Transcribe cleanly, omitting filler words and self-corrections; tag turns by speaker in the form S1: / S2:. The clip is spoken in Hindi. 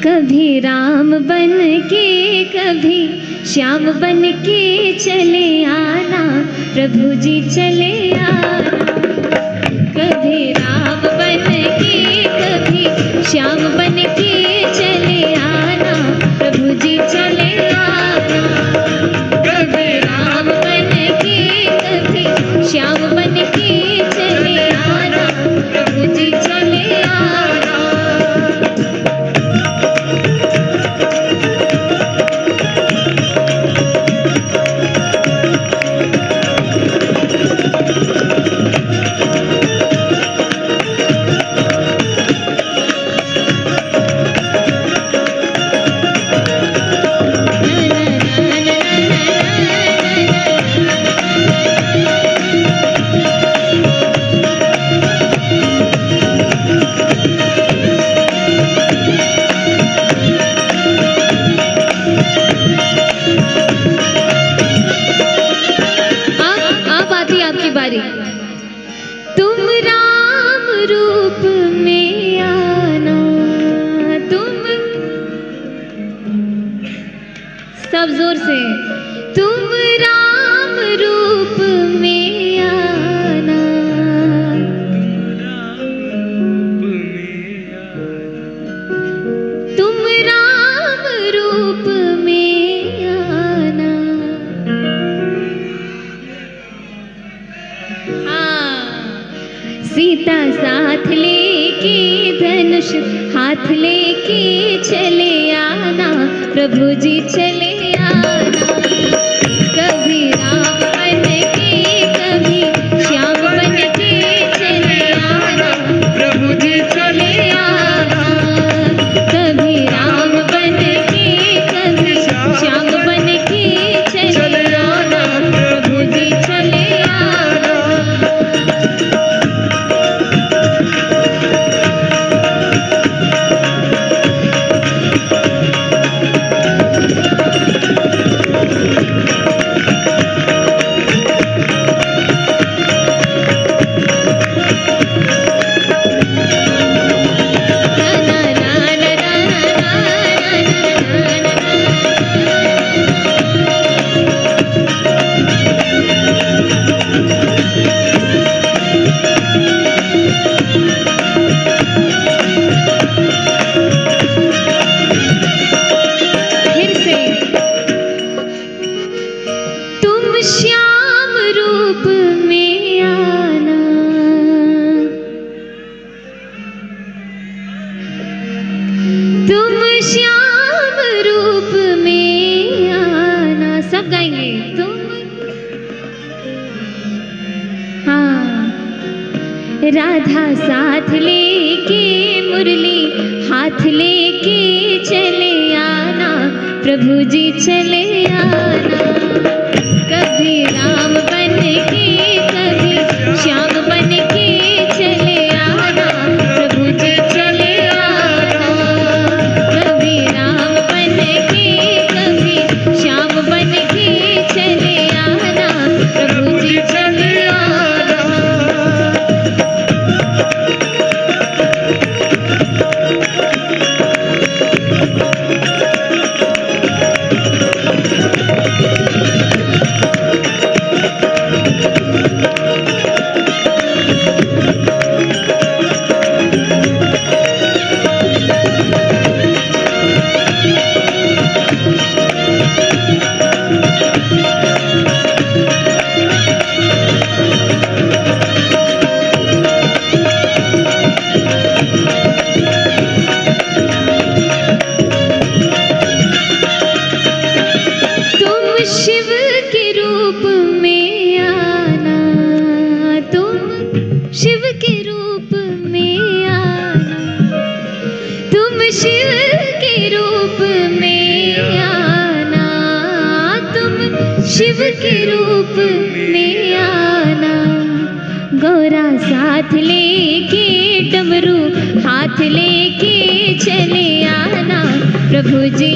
S1: कभी राम बन के कभी श्याम बन के चले आना, प्रभु जी चले आना। कभी राम बन के कभी श्याम बन के चले आना, प्रभु जी चले आना। कभी राम बन के कभी श्याम बन के चले आना, प्रभु जी चले आना। तुम राम रूप में आना, तुम सब जोर से, तुम राम रूप में आना। तुम राम रूप में आना। सीता साथ लेके धनुष हाथ लेके चले आना, प्रभु जी चले आना। कभी राम बन के कभी श्याम बन के चले आना, प्रभु जी चले आना। कभी राम बन के कभी श्याम बन के चले आना, प्रभु जी चले आना। श्याम रूप में आना, तुम श्याम रूप में आना। सब गाएंगे तुम। हाँ, राधा साथ लेके मुरली हाथ लेके चले आना, प्रभु जी चले आना। कभी राम बन के कभी श्याम बन के चले आना, प्रभु जी चले आना। कभी राम बन के कभी श्याम बन के चले आना, प्रभु जी चले आना। शिव के रूप में आना, तुम शिव के रूप में आना। तुम शिव के रूप में आना, तुम शिव के रूप में आना। गौरा साथ लेके डमरू हाथ लेके चले आना, प्रभु जी